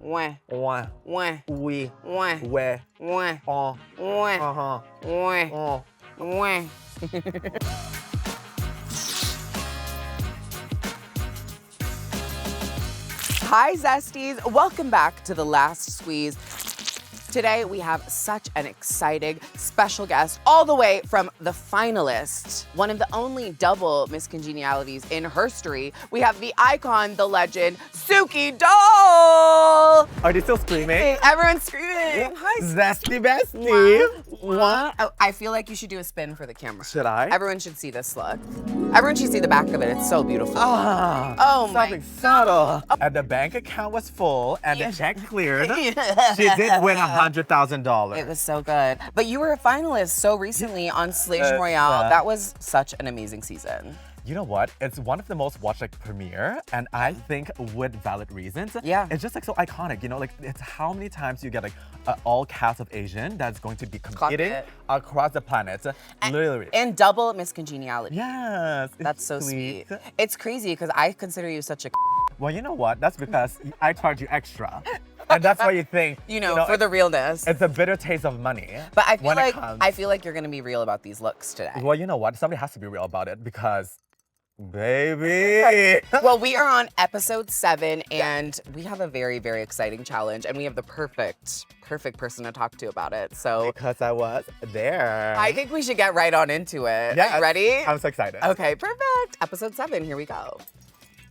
Wah. Wah. Wah. We. Wah. Where. Wah. Oh. Wah. Wah. Oh. Wah. Hi, Zesties. Welcome back to The Last Squeeze. Today, we have such an exciting special guest all the way from the finalist, one of the only double Miss Congenialities in history. We have the icon, the legend, Suki Doll. Are they still screaming? Hey, everyone's screaming. Hi, Zesty bestie. What? Oh, I feel like you should do a spin for the camera. Should I? Everyone should see this look. Everyone should see the back of it. It's so beautiful. Ah. Oh my. Something subtle. And the bank account was full and the check cleared. She did win $100,000. It was so good. But you were a finalist so recently on Slation Royale. That was such an amazing season. You know what? It's one of the most watched premiere, and I think with valid reasons. Yeah. It's just so iconic, you know, it's how many times you get all cast of Asian that's going to be competing across the planet. Literally. And double Miss Congeniality. Yes. That's so sweet. It's crazy because I consider you such a Well, you know what? That's because I charge you extra. And that's why you think, you know, for the realness. It's a bitter taste of money. But I feel like you're gonna be real about these looks today. Well, you know what? Somebody has to be real about it because, baby. Well, we are on episode 7 and we have a very, very exciting challenge and we have the perfect person to talk to about it. So because I was there. I think we should get right on into it. Yeah. Ready? I'm so excited. Okay, perfect. Episode 7, here we go.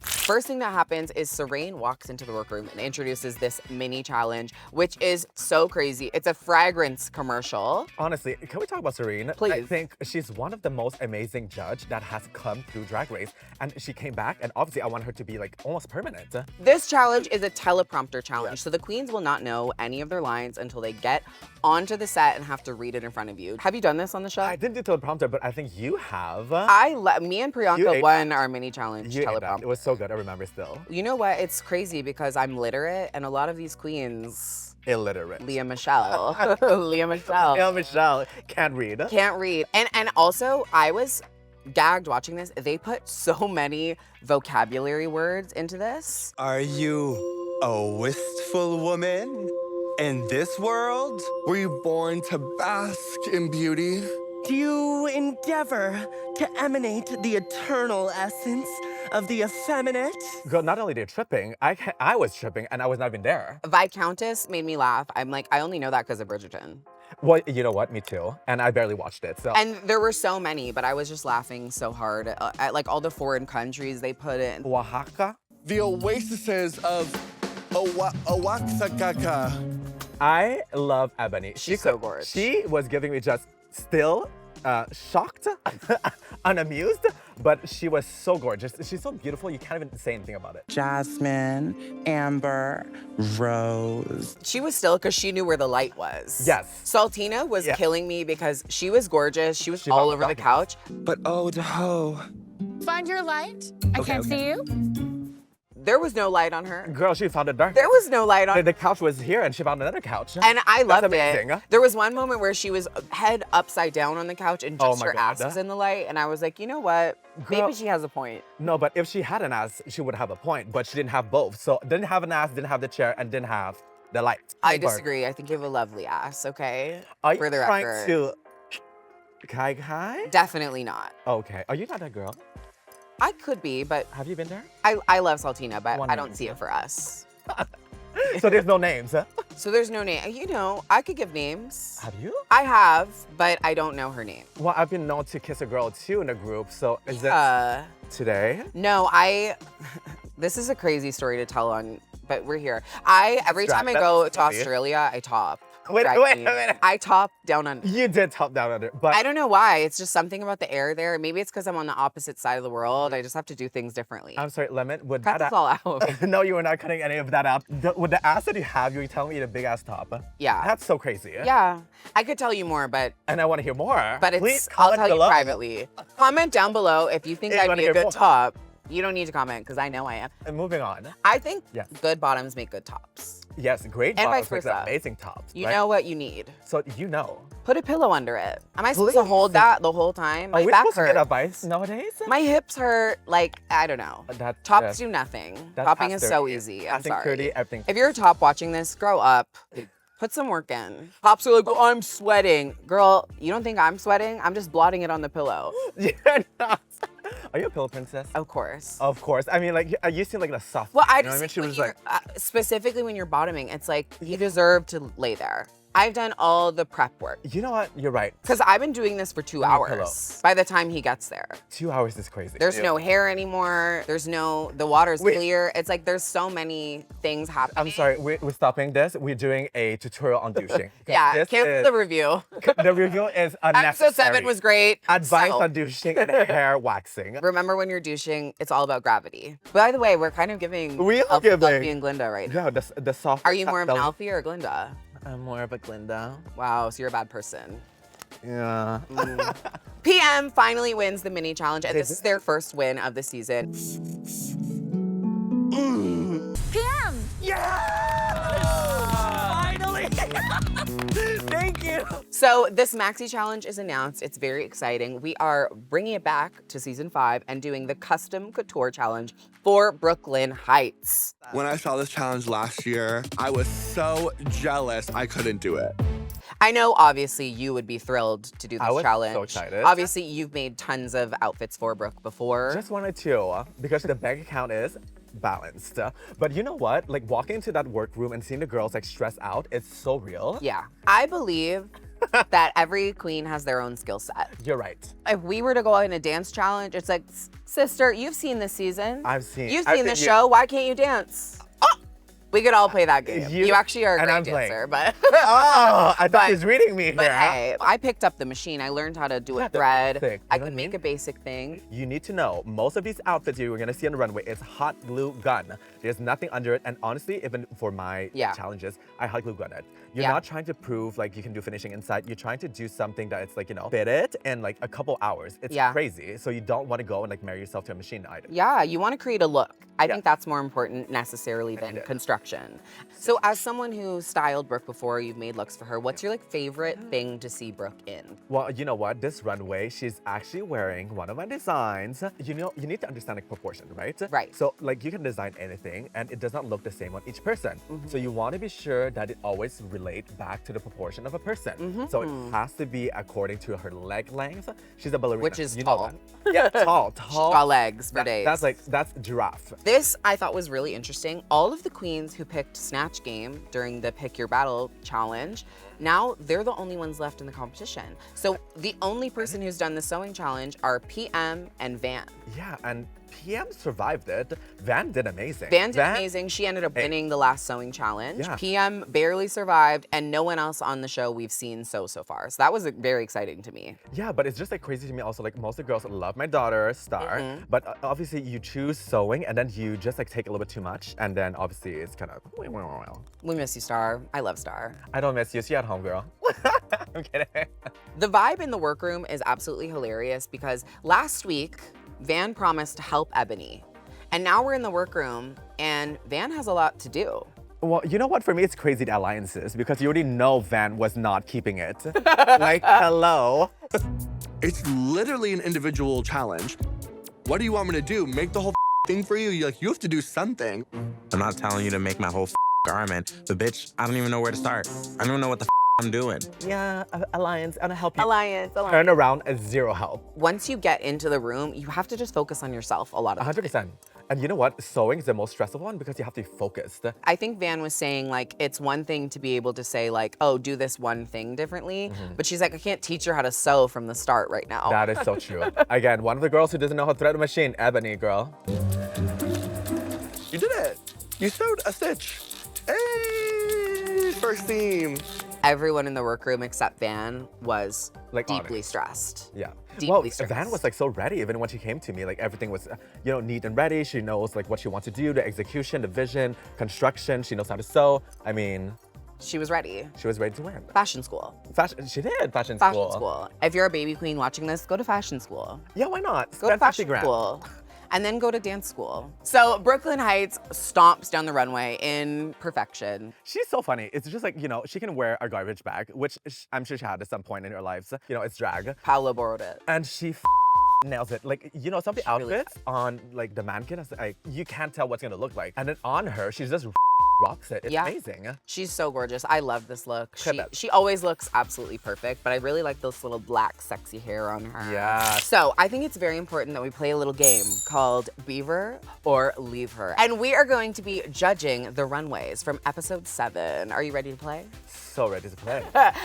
First thing that happens is Serene walks into the workroom and introduces this mini challenge, which is so crazy. It's a fragrance commercial. Honestly, can we talk about Serene? Please. I think she's one of the most amazing judge that has come through Drag Race. And she came back, and obviously I want her to be almost permanent. This challenge is a teleprompter challenge, so the queens will not know any of their lines until they get onto the set and have to read it in front of you. Have you done this on the show? I didn't do teleprompter, but I think you have. Me and Priyanka won our mini challenge teleprompter. It was so good, I remember still. You know what? It's crazy because I'm literate and a lot of these queens. Illiterate. Leah Michelle. Leah Michelle. Leah Michelle can't read. Can't read. And also, I was gagged watching this. They put so many vocabulary words into this. Are you a wistful woman? In this world, were you born to bask in beauty? Do you endeavor to emanate the eternal essence of the effeminate? Girl, not only they're tripping, I was tripping and I was not even there. Viscountess made me laugh. I'm like, I only know that because of Bridgerton. Well, you know what? Me too. And I barely watched it, so. And there were so many, but I was just laughing so hard at all the foreign countries they put in. Oaxaca? The oases of Oaxaca. I love Ebony. She's so gorgeous. She was giving me just still shocked, unamused, but she was so gorgeous. She's so beautiful, you can't even say anything about it. Jasmine, Amber, Rose. She was still because she knew where the light was. Yes. Saltina was killing me because she was gorgeous. She was all over the couch. But oh, the ho. Find your light. I can't see you. There was no light on her. Girl, she found it dark. There was no light on The couch was here and she found another couch. And I loved That's amazing. it. There was one moment where she was head upside down on the couch and just her ass was in the light. And I was like, you know what? Girl, maybe she has a point. No, but if she had an ass, she would have a point. But she didn't have both. So didn't have an ass, didn't have the chair, and didn't have the light. I disagree. I think you have a lovely ass, okay? Are For you the trying record. to kai? Definitely not. Okay. Are you not that girl? I could be, but Have you been there? I love Saltina, but One I don't name. see it for us. So there's no names, huh? So there's no name. You know, I could give names. Have you? I have, but I don't know her name. Well, I've been known to kiss a girl too in a group. So is it today? No, this is a crazy story to tell on, but we're here. Every time I That's go to funny. Australia, I top. Wait a minute. I top down under. You did top down under, but I don't know why. It's just something about the air there. Maybe it's because I'm on the opposite side of the world. I just have to do things differently. I'm sorry, Lemon. Would Cut that this all out. No, you were not cutting any of that out. With the ass that you have, you're telling me the big ass top. Yeah. That's so crazy. Yeah, I could tell you more, but And I want to hear more. But Please I'll comment tell below. you privately. Comment down below if you think If you I'd wanna be a hear good more. top. You don't need to comment because I know I am. And moving on. I think Yes. good bottoms make good tops. Yes, great And bottoms vice with versa. amazing tops. You right? know what you need. So you know. Put a pillow under it. Am I supposed to Please. hold that the whole time? Are My we back supposed to get hurts. advice nowadays? My hips hurt, like, I don't know. That's- Tops do nothing. that's Topping past is so 30. easy. I'm Passing sorry. 30, everything. If you're a top watching this, grow up. Put some work in. Pops are like, oh, I'm sweating. Girl, you don't think I'm sweating? I'm just blotting it on the pillow. You're not. Are you a pillow princess? Of course. Of course. I mean, like, you seem like a soft. Well, I you know just what I mean? think She when was you're, like, specifically when you're bottoming, it's like you deserve to lay there. I've done all the prep work. you know what? You're right. Because I've been doing this for 2 Give me a pillow. hours by the time he gets there. 2 hours is crazy. There's no hair anymore. The water's Wait. clear. It's like there's so many things happening. I'm sorry, we're stopping this. We're doing a tutorial on douching. Yeah, This cancel is- the review. The review is unnecessary. Episode 7 was great. Advice So, on douching and hair waxing. remember when you're douching, it's all about gravity. By the way, we're kind of giving We are Alfie giving. and Glinda right now. Yeah, the soft. Are you more of an Alfie or a Glinda? I'm more of a Glinda. Wow, so you're a bad person. Yeah. PM finally wins the mini challenge, and They this is did. their first win of the season. PM! Finally! Thank you! So this Maxi challenge is announced. It's very exciting. We are bringing it back to season 5 and doing the custom couture challenge for Brooklyn Heights. When I saw this challenge last year, I was so jealous I couldn't do it. I know, obviously, you would be thrilled to do this I was so challenge. excited. Obviously, you've made tons of outfits for Brooke before. Just wanted to, because the bank account is balanced. But you know what? Like walking into that workroom and seeing the girls like stressed out, it's so real. Yeah. I believe that every queen has their own skill set. You're right. If we were to go out in a dance challenge, it's like, sister, you've seen this season. I've seen- You've I've seen the seen- show. Why can't you dance? Oh! We could all play that game. You- You actually are a and great I'm playing. dancer, but Oh, I thought But- he was reading me but here. hey, I picked up the machine. I learned how to do Yeah, a the thread. basic, you I know what could I make mean? a basic thing. You need to know, most of these outfits you're gonna see on the runway is hot glue gun. There's nothing under it, and honestly, even for my Yeah. challenges, I hot glue gun it. You're Yeah. not trying to prove like you can do finishing inside. You're trying to do something that it's like, you know, fit it in like a couple hours. It's Yeah. crazy. So you don't want to go and like marry yourself to a machine item. Yeah, you want to create a look. I Yeah. think that's more important necessarily than construction. So as someone who styled Brooke before, you've made looks for her, what's your like favorite thing to see Brooke in? Well, you know what? This runway, she's actually wearing one of my designs. You know, you need to understand like proportion, right? Right. So like you can design anything and it does not look the same on each person. So you want to be sure that it always relates back to the proportion of a person. So it has to be according to her leg length. She's a ballerina. Which is you know tall. that. Yeah, tall, tall. Got legs for days. That's giraffe. This I thought was really interesting. All of the queens who picked Snatch Game during the Pick Your Battle challenge, now they're the only ones left in the competition. So the only person who's done the sewing challenge are PM and Van. Yeah, and PM survived it. Van did amazing. Van did amazing. She ended up Hey. winning the last sewing challenge. Yeah. PM barely survived, and no one else on the show we've seen so far. So that was very exciting to me. Yeah, but it's just like crazy to me also, like most of the girls love my daughter, Star, but obviously you choose sewing and then you just like take a little bit too much and then obviously it's kind of, We miss you, Star. I love Star. I don't miss you, she at home, girl. I'm kidding. The vibe in the workroom is absolutely hilarious because last week, Van promised to help Ebony. And now we're in the workroom and Van has a lot to do. Well, you know what, for me it's crazy the alliances because you already know Van was not keeping it. Like, hello. It's literally an individual challenge. What do you want me to do? Make the whole thing for you? You have to do something. I'm not telling you to make my whole garment, but bitch, I don't even know where to start. I don't know what the I'm doing. Yeah, alliance, I'm gonna help you. Alliance. Turn around as zero help. Once you get into the room, you have to just focus on yourself a lot of the time. 100%. And you know what? Sewing is the most stressful one because you have to be focused. I think Van was saying like, it's one thing to be able to say like, oh, do this one thing differently. But she's like, I can't teach her how to sew from the start right now. That is so true. Again, one of the girls who doesn't know how to thread a machine, Ebony, girl. You did it. You sewed a stitch. Hey, first seam. Everyone in the workroom except Van was Like, deeply honest. stressed. Yeah. Deeply Well, stressed. Van was like so ready even when she came to me. Like everything was, you know, neat and ready. She knows like what she wants to do, the execution, the vision, construction. She knows how to sew. I mean, She was ready. she was ready to win. Fashion school. Fashion, she did fashion Fashion school. If you're a baby queen watching this, go to fashion school. Yeah, why not? Go to Spend 50 fashion grand. school. and then go to dance school. So Brooklyn Heights stomps down the runway in perfection. She's so funny. It's just like, she can wear a garbage bag, which I'm sure she had at some point in her lives. It's drag. Paolo borrowed it. And she nails it. Like, some of the She really outfits on like the mannequin, is like, you can't tell what's gonna look like. And then on her, she's just rocks it. It's amazing. She's so gorgeous. I love this look. Look at that. She always looks absolutely perfect, but I really like this little black sexy hair on her. Yeah. So I think it's very important that we play a little game called Beaver or Leave Her. And we are going to be judging the runways from episode 7. Are you ready to play? So ready to play.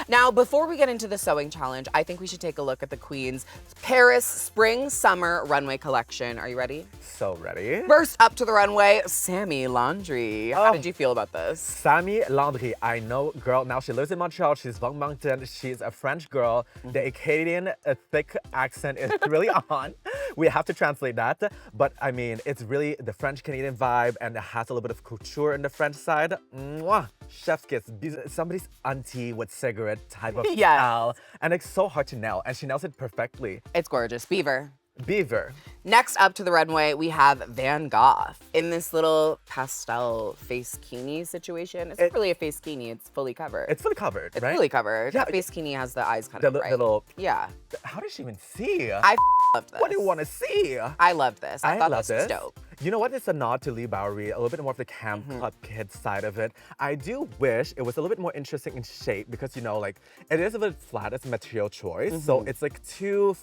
Now, before we get into the sewing challenge, I think we should take a look at the Queen's Paris Spring-Summer Runway collection. Are you ready? So ready. First up to the runway, Sammy Landry. How did you feel about this? Sammy Landry, I know, girl. Now she lives in Montreal. She's from Moncton. She's a French girl. The Acadian thick accent is really on. We have to translate that. But I mean, it's really the French Canadian vibe, and it has a little bit of couture in the French side. Mwah! Chef's kiss. Somebody's auntie with cigarette type of style. And it's so hard to nail. And she nails it perfectly. It's gorgeous. Beaver. Beaver. Next up to the runway, we have Van Gogh in this little pastel face kini situation. It's not really a face kini, it's fully covered. It's fully covered, It's right? fully covered. Yeah. That face kini has the eyes kind The of right. little, Yeah. how does she even see? I loved this. What do you want to see? I loved this. I thought love this was dope. You know what? It's a nod to Lee Bowery, a little bit more of the camp club kid side of it. I do wish it was a little bit more interesting in shape because, like, it is a bit flat as a material choice. So it's like too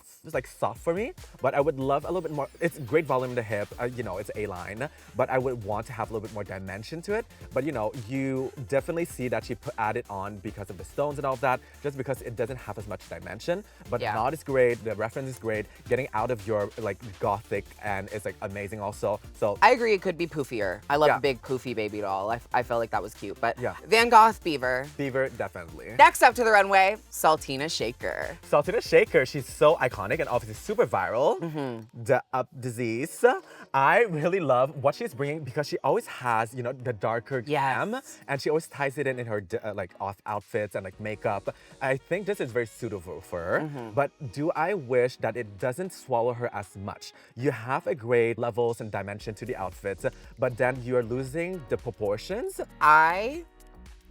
soft for me, but I would love a little bit more. It's great volume in the hip, it's A-line, but I would want to have a little bit more dimension to it. But, you definitely see that she added on because of the stones and all of that, just because it doesn't have as much dimension. But the nod is great, the reference is great, getting out of your, like, gothic, and it's, like, amazing also. So I agree it could be poofier. I love a big poofy baby doll. I felt like that was cute. But Yeah. Van Gogh, Beaver. Beaver, definitely. Next up to the runway, Saltina Shaker. Saltina Shaker, she's so iconic and obviously super viral. The Up Disease. I really love what she's bringing because she always has, the darker glam, and she always ties it in her like outfits and like makeup. I think this is very suitable for her, but do I wish that it doesn't swallow her as much? You have a great levels and dimension to the outfits, but then you're losing the proportions. I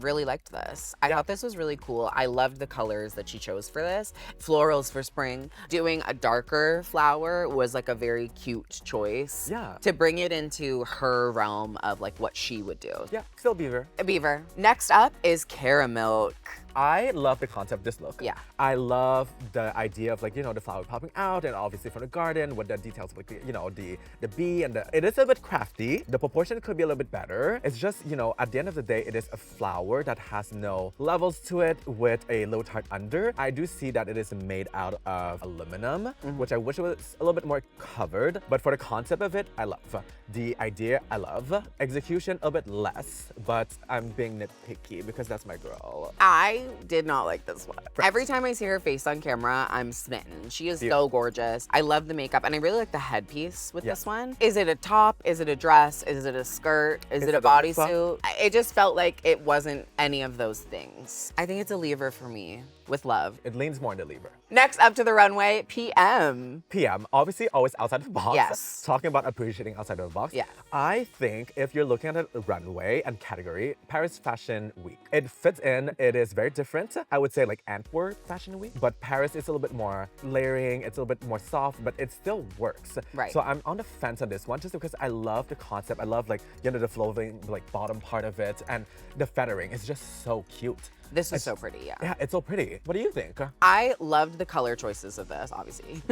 really liked this. I thought this was really cool. I loved the colors that she chose for this. Florals for spring. Doing a darker flower was like a very cute choice. Yeah. To bring it into her realm of like what she would do. Yeah, still Beaver. A Beaver. Next up is Caramilk. I love the concept of this look. Yeah. I love the idea of like, the flower popping out and obviously from the garden with the details of like, the bee and it is a bit crafty. The proportion could be a little bit better. It's just, at the end of the day, it is a flower that has no levels to it with a low tart under. I do see that it is made out of aluminum, which I wish it was a little bit more covered. But for the concept of it, I love. The idea, I love. Execution, a bit less, but I'm being nitpicky because that's my girl. I did not like this one. Every time I see her face on camera, I'm smitten. She is so gorgeous. I love the makeup, and I really like the headpiece with this one. Is it a top? Is it a dress? Is it a skirt? Is it a bodysuit? It just felt like it wasn't any of those things. I think it's a lever for me, with love. It leans more into lever. Next up to the runway, PM. PM, obviously always outside of the box. Yes. Talking about appreciating outside of the box. Yeah. I think if you're looking at a runway and category, Paris Fashion Week. It fits in, it is very different. I would say like Antwerp Fashion Week, but Paris is a little bit more layering, it's a little bit more soft, but it still works. Right. So I'm on the fence on this one just because I love the concept. I love like, the flowing like bottom part of it and the feathering is just so cute. This is so pretty, yeah. Yeah, it's so pretty. What do you think? I loved the color choices of this, obviously.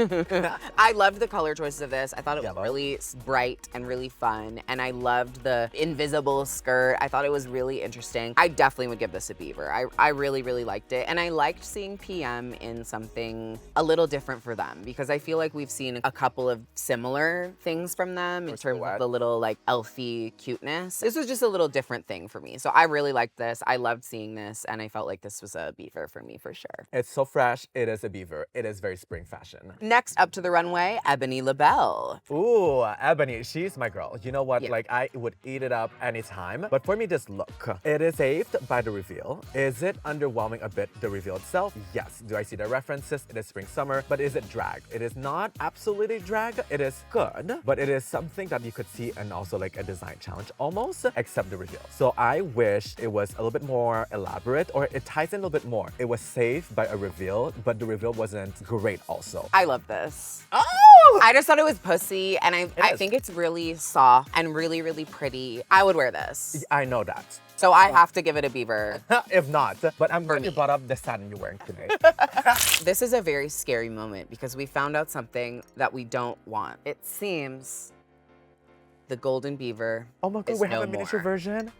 I loved the color choices of this. I thought it was really bright and really fun. And I loved the invisible skirt. I thought it was really interesting. I definitely would give this a Beaver. I really, really liked it. And I liked seeing PM in something a little different for them because I feel like we've seen a couple of similar things from them in terms of the little like elfy cuteness. This was just a little different thing for me. So I really liked this. I loved seeing this and I felt like this was a beaver for me for sure. It's so fresh. It is a beaver. It is very spring fashion. Next up to the runway, Ebony LaBelle. Ooh, Ebony, she's my girl. You know what? Yeah. Like, I would eat it up anytime. But for me, this look, it is saved by the reveal. Is it underwhelming a bit, the reveal itself? Yes. Do I see the references? It is spring, summer. But is it drag? It is not absolutely drag. It is good, but it is something that you could see and also like a design challenge almost, except the reveal. So I wish it was a little bit more elaborate, or it ties in a little bit more. It was saved by a reveal, but the reveal wasn't great also. I love this. Oh! I just thought it was pussy, and I is. think it's really soft and really, really pretty. I would wear this. I know that. So I have to give it a beaver. If not, but I'm glad you me. brought up the satin you're wearing today. This is a very scary moment because we found out something that we don't want. It seems the golden beaver Oh my god, is we have no a miniature more. version?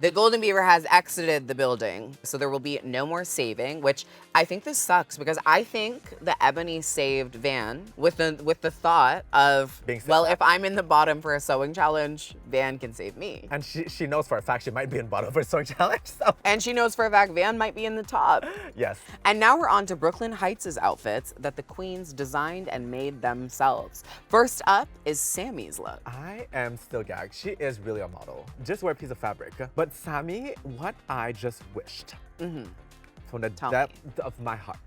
The golden beaver has exited the building, so there will be no more saving, which I think this sucks because I think the Ebony saved Van with the thought of, Being saved well, back. if I'm in the bottom for a sewing challenge, Van can save me. And she knows for a fact she might be in bottom for a sewing challenge, so And she knows for a fact Van might be in the top. yes. And now we're on to Brooklyn Heights' outfits that the queens designed and made themselves. First up is Sammy's look. I am still gagged. She is really a model. Just wear a piece of fabric. But Sammy, what I just wished. From the Tell depth of my heart.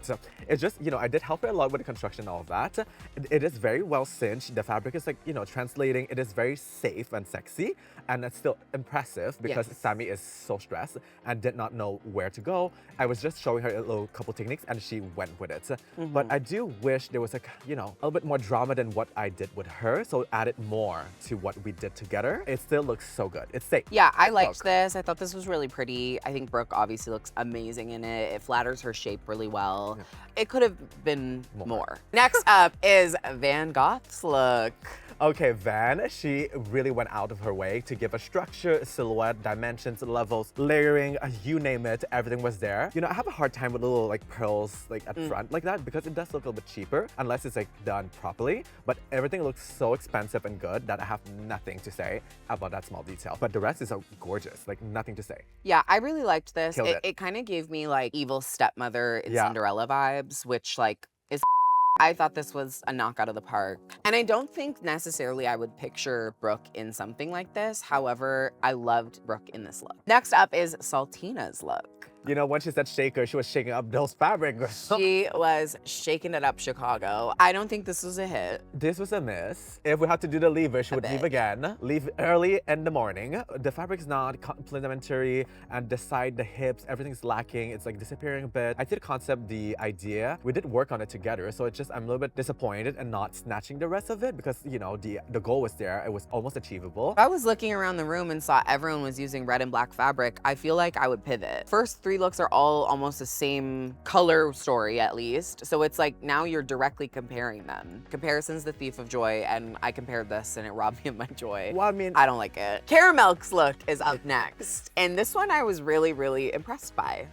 It's just, you know, I did help her a lot with the construction and all of that. It is very well cinched. The fabric is like, you know, translating. It is very safe and sexy. And it's still impressive because Yes. Sammy is so stressed and did not know where to go. I was just showing her a little couple techniques and she went with it. But I do wish there was, like, you know, a little bit more drama than what I did with her. So added more to what we did together. It still looks so good. It's safe. Yeah, I liked Look. this. I thought this was really pretty. I think Brooke obviously looks amazing in it. It flatters her shape really well. It could have been more. Next up is Van Gogh's look. Okay, Van, she really went out of her way to give a structure, silhouette, dimensions, levels, layering, you name it, everything was there. You know, I have a hard time with little like pearls like at front like that because it does look a little bit cheaper unless it's like done properly. But everything looks so expensive and good that I have nothing to say about that small detail. But the rest is so gorgeous, like nothing to say. Yeah, I really liked this. Killed it. It kind of gave me like evil stepmother in Yeah. Cinderella vibes, which like is I thought this was a knock out of the park. And I don't think necessarily I would picture Brooke in something like this. However, I loved Brooke in this look. Next up is Saltina's look. You know, when she said shaker, she was shaking up those fabrics. She was shaking it up Chicago. I don't think this was a hit. This was a miss. If we had to do the lever, she would leave bit. again. Leave early in the morning. The fabric's not complementary, and the side, the hips, everything's lacking. It's like disappearing a bit. I did the concept, the idea. We did work on it together, so it's just I'm a little bit disappointed and not snatching the rest of it because, you know, the goal was there. It was almost achievable. If I was looking around the room and saw everyone was using red and black fabric, I feel like I would pivot. First three looks are all almost the same color story at least. So it's like now you're directly comparing them. Comparison's the thief of joy, and I compared this and it robbed me of my joy. Well, I mean, I don't like it. Caramel's look is up next. And this one I was really, really impressed by.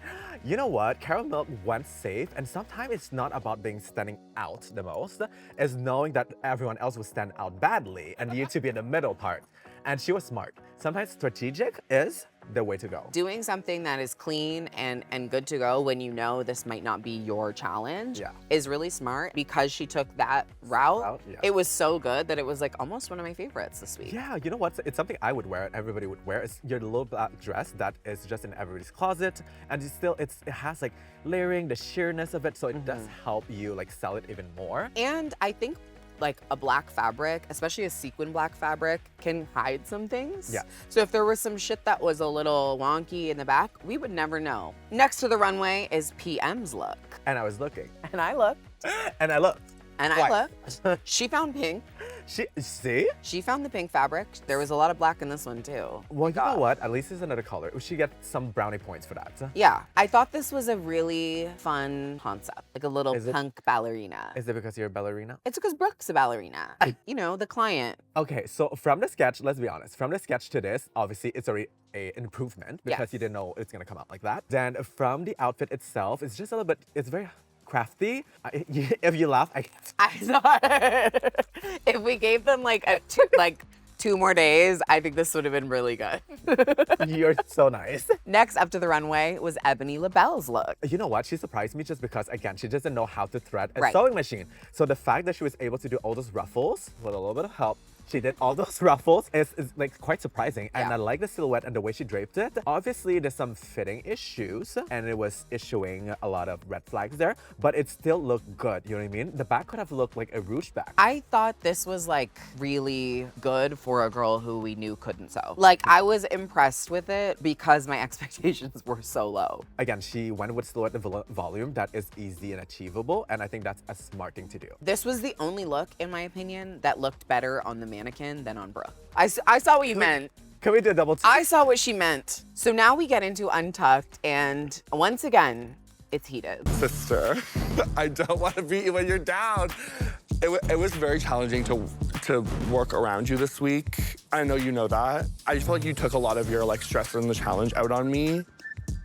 you know what? Carol Milk went safe, and sometimes it's not about being standing out the most. It's knowing that everyone else will stand out badly and you to be in the middle part. And she was smart. Sometimes strategic is the way to go. Doing something that is clean and good to go when you know this might not be your challenge is really smart because she took that route. Yeah. It was so good that it was like almost one of my favorites this week. Yeah, you know what? It's something I would wear and everybody would wear. It's your little black dress that is just in everybody's closet. And it has like layering, the sheerness of it. So it does help you like sell it even more. And I think like a black fabric, especially a sequin black fabric, can hide some things. Yeah. So if there was some shit that was a little wonky in the back, we would never know. Next to the runway is PM's look. And I was looking. And I looked. And I looked. And I looked. She found pink. See? She found the pink fabric. There was a lot of black in this one too. Well, you know what? At least it's another color. She gets some brownie points for that. Yeah, I thought this was a really fun concept, like a little punk ballerina. Is it because you're a ballerina? It's because Brooke's a ballerina. You know, the client. Okay, so from the sketch, let's be honest. From the sketch to this, obviously it's already an improvement because you didn't know it's gonna come out like that. Then from the outfit itself, it's just a little bit, it's very crafty. If you laugh, I thought if we gave them like 2 more days, I think this would have been really good. You're so nice. Next up to the runway was Ebony LaBelle's look. You know what? She surprised me just because, again, she doesn't know how to thread a Right. sewing machine. So the fact that she was able to do all those ruffles with a little bit of help, she did all those ruffles is like quite surprising. And Yeah. I like the silhouette and the way she draped it. Obviously, there's some fitting issues and it was issuing a lot of red flags there, but it still looked good. You know what I mean? The back could have looked like a ruche back. I thought this was like really good for a girl who we knew couldn't sew. Like I was impressed with it because my expectations were so low. Again, she went with silhouette and volume that is easy and achievable. And I think that's a smart thing to do. This was the only look, in my opinion, that looked better on the mannequin than on Brooke. I saw what you meant. Can we do a double take? I saw what she meant. So now we get into Untucked, and once again, it's heated. Sister, I don't want to beat you when you're down. It was very challenging to work around you this week. I know you know that. I just feel like you took a lot of your like stress and the challenge out on me.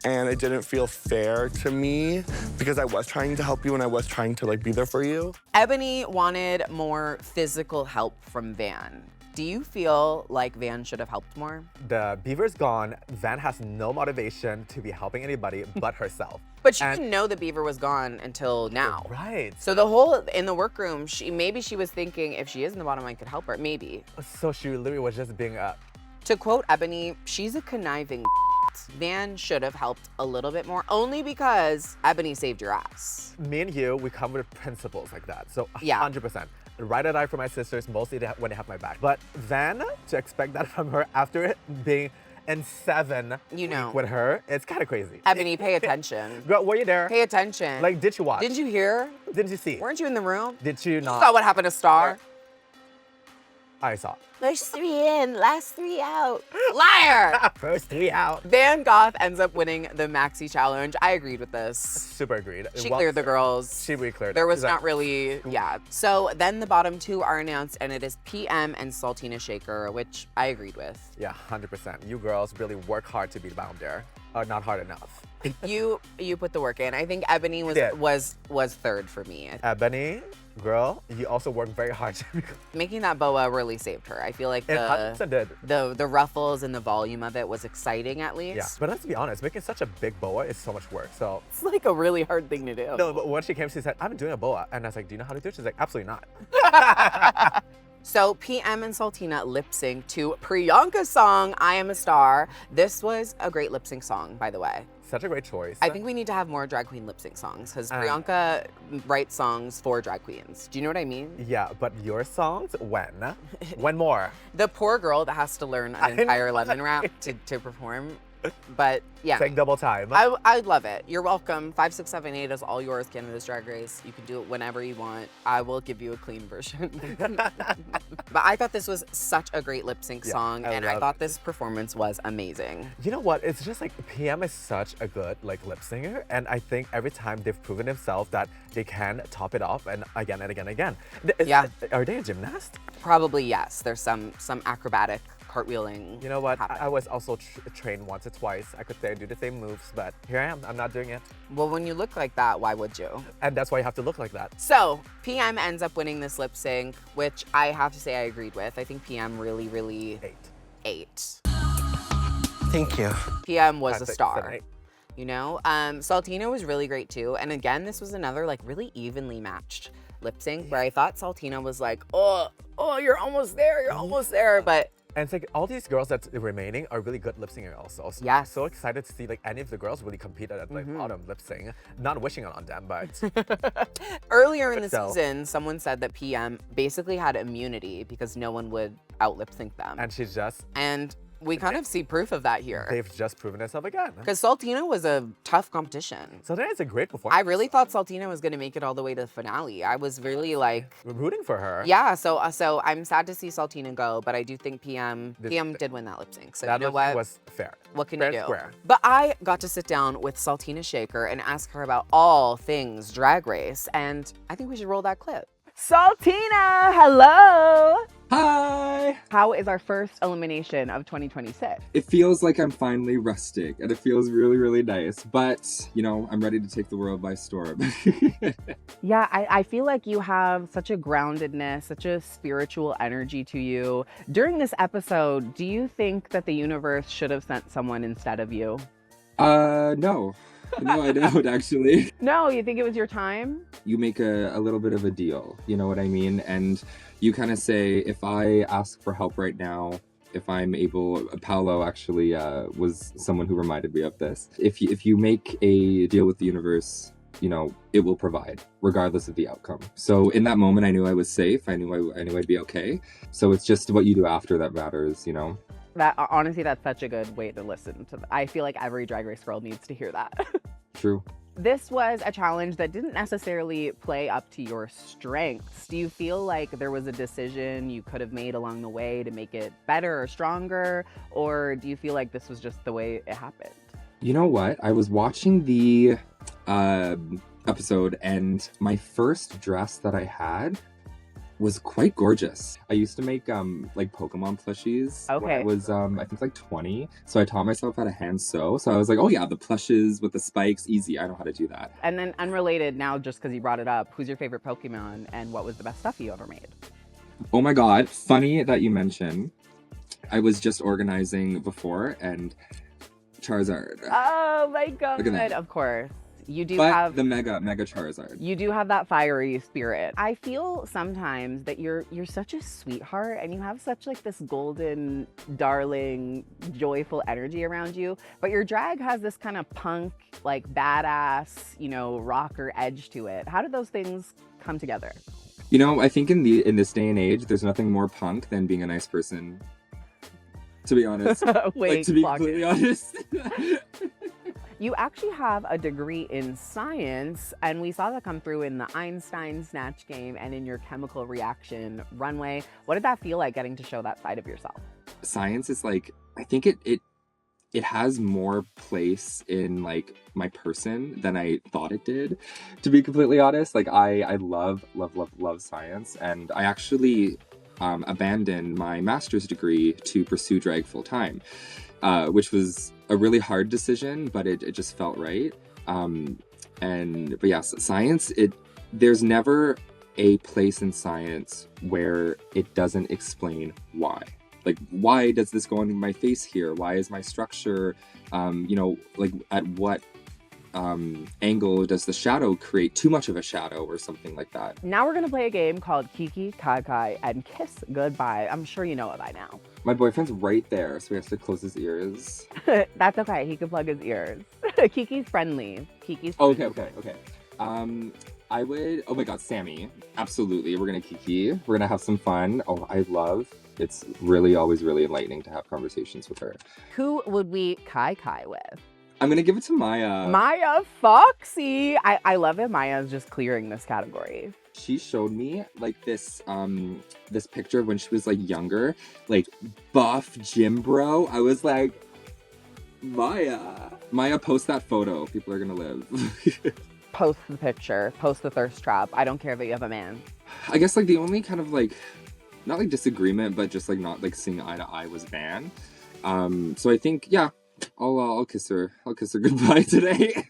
And it didn't feel fair to me because I was trying to help you and I was trying to like be there for you. Ebony wanted more physical help from Van. Do you feel like Van should have helped more? The beaver's gone. Van has no motivation to be helping anybody but herself. But she And- didn't know the beaver was gone until now. Right. So the whole, in the workroom, maybe she was thinking if she is in the bottom, I could help her, maybe. So she literally was just being a... To quote Ebony, she's a conniving Van should have helped a little bit more, only because Ebony saved your ass. Me and you, we come with principles like that. So Yeah. 100%. Ride or die for my sisters, mostly when they have my back. But Van, to expect that from her after it being in 7 You know. with her, it's kind of crazy. Ebony, pay attention. Girl, were you there? Pay attention. Like, did you watch? Didn't you hear? Didn't you see? Weren't you in the room? Did you You not? saw what happened to Star? I saw. First 3 in, last 3 out. Liar! First 3 out. Van Gogh ends up winning the Maxi challenge. I agreed with this. Super agreed. She Well cleared the said. girls. She really cleared. There was She's like, not really, yeah. So then the bottom 2 are announced, and it is PM and Saltina Shaker, which I agreed with. Yeah, 100%. You girls really work hard to be bound there. Not hard enough. You put the work in. I think Ebony did. was 3rd for me. Ebony, girl, you also work very hard to be... Making that boa really saved her. I feel like It 100% did. the ruffles and the volume of it was exciting at least. Yeah, but let's be honest, making such a big boa is so much work. So, It's like a really hard thing to do. no, but when she came, she said, I'm doing a boa. And I was like, do you know how to do it? She's like, absolutely not. So PM and Saltina lip sync to Priyanka's song, I Am a Star. This was a great lip sync song, by the way. Such a great choice. I think we need to have more drag queen lip sync songs because Uh. Priyanka writes songs for drag queens. Do you know what I mean? Yeah, but your songs, when? When more? The poor girl that has to learn an entire lemon rap to perform. But yeah, Take double time. I'd love it. You're welcome. 5, 6, 7, 8 is all yours, Canada's Drag Race. You can do it whenever you want. I will give you a clean version. But I thought this was such a great lip sync Yeah, song, I and I love thought this performance was amazing. You know what? It's just like PM is such a good like lip singer, and I think every time they've proven themselves that they can top it off and again and again and again. Yeah. Are they a gymnast? Probably yes. There's some acrobatic cartwheeling. You know what? happen. I was also trained once or twice. I could say I do the same moves, but here I am. I'm not doing it, Well, when you look like that, why would you? and that's why you have to look like that. So PM ends up winning this lip sync, which I have to say I agreed with. I think PM really 8. ate. Thank you. PM was a 5, 6, star. 7, 8. You know, Saltina was really great too. And again, this was another like really evenly matched lip sync where I thought Saltina was like, oh, you're almost there, you're almost there. But And it's like all these girls that's remaining are really good lip singing also. So Yes. I'm so excited to see like any of the girls really compete at like bottom lip sing. Not wishing it on them, but earlier in the So- season, someone said that PM basically had immunity because no one would out lip sync them. and she's just And we kind of see proof of that here. they've just proven herself again. Because Saltina was a tough competition. So that is a great performance. I really thought Saltina was going to make it all the way to the finale. I was really like, We're rooting for her. yeah. So I'm sad to see Saltina go, but I do think PM This- did win that lip sync. So that you know was, what? was fair. What can fair you do? Square. But I got to sit down with Saltina Shaker and ask her about all things Drag Race, and I think we should roll that clip. Saltina, hello. Hi! How is our first elimination of 2026? It feels like I'm finally resting, and it feels really, really nice. But, I'm ready to take the world by storm. Yeah, I feel like you have such a groundedness, such a spiritual energy to you. During this episode, do you think that the universe should have sent someone instead of you? No. No, I don't, actually. No, you think it was your time? You make a little bit of a deal, you know what I mean? And you kind of say, if I ask for help right now, if I'm able, Paolo actually was someone who reminded me of this. If you make a deal with the universe, it will provide, regardless of the outcome. So in that moment, I knew I was safe. I knew I'd be okay. So it's just what you do after that matters, That honestly, that's such a good way to listen to. I feel like every Drag Race girl needs to hear that. True. This was a challenge that didn't necessarily play up to your strengths. Do you feel like there was a decision you could have made along the way to make it better or stronger? Or do you feel like this was just the way it happened? You know what? I was watching the episode, and my first dress that I had was quite gorgeous. I used to make like Pokemon plushies when I was I think like 20. So I taught myself how to hand sew. So I was like, oh yeah, the plushes with the spikes, easy. I know how to do that. And then unrelated now, just because you brought it up, who's your favorite Pokemon and what was the best stuff you ever made? Oh my god, funny that you mention. I was just organizing before, and Charizard. Oh my god! Look at that. Of course. You do but have the mega Charizard. You do have that fiery spirit. I feel sometimes that you're such a sweetheart and you have such like this golden, darling, joyful energy around you. But your drag has this kind of punk, like badass, rocker edge to it. How did those things come together? I think in this day and age, there's nothing more punk than being a nice person. To be honest. Wait, to be completely honest. You actually have a degree in science, and we saw that come through in the Einstein Snatch Game and in your chemical reaction Runway. What did that feel like, getting to show that side of yourself? Science is like, I think it has more place in like my person than I thought it did, to be completely honest. Like I love science, and I actually abandoned my master's degree to pursue drag full time. Which was a really hard decision, but it just felt right. But yeah, science, there's never a place in science where it doesn't explain why. Like, why does this go on my face here? Why is my structure, like at what angle does the shadow create too much of a shadow or something like that? Now we're gonna play a game called Kiki, Kai Kai, and Kiss Goodbye. I'm sure you know it by now. My boyfriend's right there, so he has to close his ears. That's okay, he can plug his ears. Kiki's friendly. Okay. I would, oh my god, Sammy. Absolutely, we're gonna Kiki. We're gonna have some fun. Oh, it's really always really enlightening to have conversations with her. Who would we Kai Kai with? I'm gonna give it to Maya. Maya Foxy. I love it. Maya's just clearing this category. She showed me like this picture of when she was like younger, like buff gym bro. I was like, Maya, post that photo. People are gonna live. Post the picture. Post the thirst trap. I don't care that you have a man. I guess like the only kind of like, not like disagreement, but just like not like seeing eye to eye was Van. So I think, yeah, I'll kiss her. I'll kiss her goodbye today.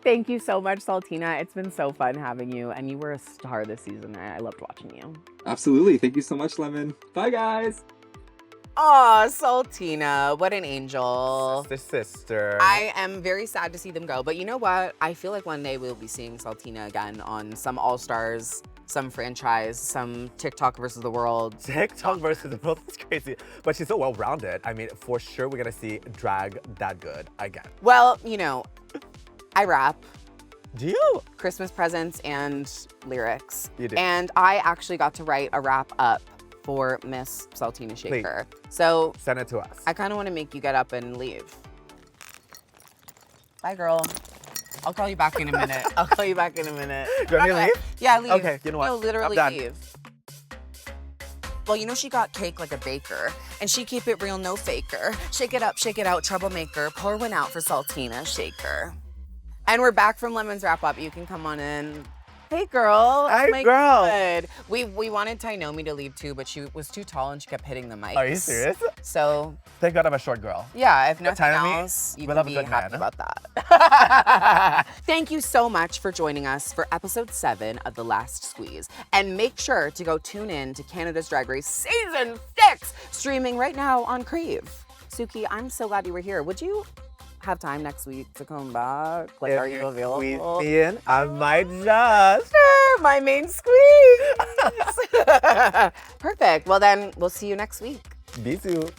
Thank you so much, Saltina. It's been so fun having you, and you were a star this season. I loved watching you. Absolutely. Thank you so much, Lemon. Bye, guys. Aw, Saltina, what an angel. Sister. I am very sad to see them go, but you know what? I feel like one day we'll be seeing Saltina again on some All-Stars, some franchise, some TikTok versus the world. TikTok versus the world, that's crazy. But she's so well-rounded. I mean, for sure we're gonna see drag that good again. Well, I rap. Do you? Christmas presents and lyrics. You do. And I actually got to write a rap up for Miss Saltina Shaker. Please. So send it to us. I kind of want to make you get up and leave. Bye, girl. I'll call you back in a minute. Do you want me to leave? Yeah, leave. Okay, you know what? No, literally I'm done. leave. Well, she got cake like a baker, and she keep it real, no faker. Shake it up, shake it out, troublemaker. Pour one out for Saltina Shaker. And we're back from Lemon's wrap up. You can come on in. Hey, girl. Hey, Oh my girl. God. We wanted Tainomi to leave too, but she was too tall and she kept hitting the mic. Are you serious? So, Thank God I'm a short girl. yeah, if nothing Tainomi, else, you we'll can have a be good happy man. about that. Thank you so much for joining us for episode 7 of The Last Squeeze. And make sure to go tune in to Canada's Drag Race Season 6, streaming right now on Crave. Suki, I'm so glad you were here. Would you have time next week to come back? Like, are you available? Squeeze me in, I might just. My main squeeze. Perfect. Well, then we'll see you next week. Bisous.